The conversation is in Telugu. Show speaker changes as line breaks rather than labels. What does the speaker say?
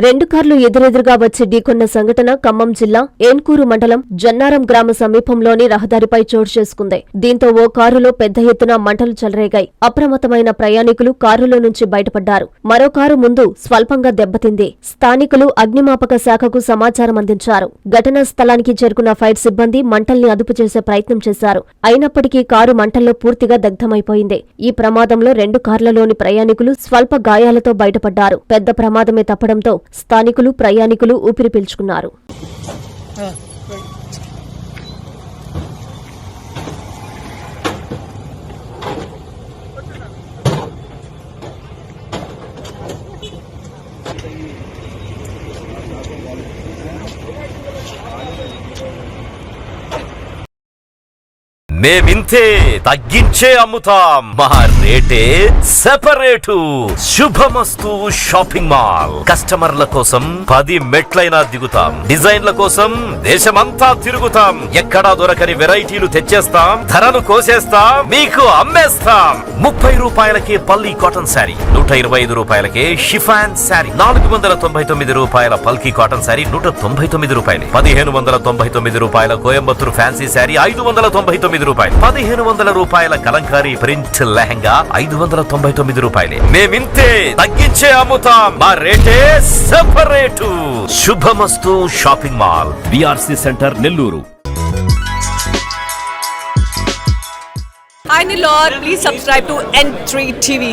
రెండు కార్లు ఎదురెదురుగా వచ్చి ఢీకొన్న సంఘటన ఖమ్మం జిల్లా ఏన్కూరు మండలం జన్నారం గ్రామ సమీపంలోని రహదారిపై చోటు చేసుకుంది. దీంతో ఓ కారులో పెద్ద ఎత్తున మంటలు చెలరేగాయి. అప్రమత్తమైన ప్రయాణికులు కారులో నుంచి బయటపడ్డారు. మరో కారు ముందు స్వల్పంగా దెబ్బతింది. స్థానికులు అగ్నిమాపక శాఖకు సమాచారం అందించారు. ఘటనా స్థలానికి చేరుకున్న ఫైర్ సిబ్బంది మంటల్ని అదుపు చేసే ప్రయత్నం చేశారు. అయినప్పటికీ కారు మంటల్లో పూర్తిగా దగ్ధమైపోయింది. ఈ ప్రమాదంలో రెండు కార్లలోని ప్రయాణికులు స్వల్ప గాయాలతో బయటపడ్డారు. పెద్ద ప్రమాదమే తప్పడంతో స్థానికులు ప్రయాణికులు ఊపిరి పీల్చుకున్నారు.
మేమింతే తగ్గించే అమ్ముతాం, మా రేటే సెపరేటు. శుభమస్తు షాపింగ్ మాల్. కస్టమర్ల కోసం 10 మెట్లైనా దిగుతాం. డిజైన్ల కోసం దేశమంతా తిరుగుతాం. ఎక్కడా దొరకని వెరైటీలు తెచ్చేస్తాం, ధరను కోసేస్తాం, మీకు అమ్మేస్తాం. 30 రూపాయలకే పల్లి కాటన్ శారీ, 125 రూపాయలకే షిఫాన్ శారీ, 499 రూపాయల పల్కీ కాటన్ శారీ 199 రూపాయలు, 1599 రూపాయల కోయంబత్తూరు ఫ్యాన్సీ శారీ 599 రూపాయలు, 1500 రూపాయల కలంకారీ ప్రింట్ లెహంగా 599 రూపాయలే. మేమింతే తగ్గించే అమ్ముతాం, మా రేటే separate. Subhamastu shopping mall, BRC centre, Nellore.
Hi Nilor, please subscribe to N3 TV.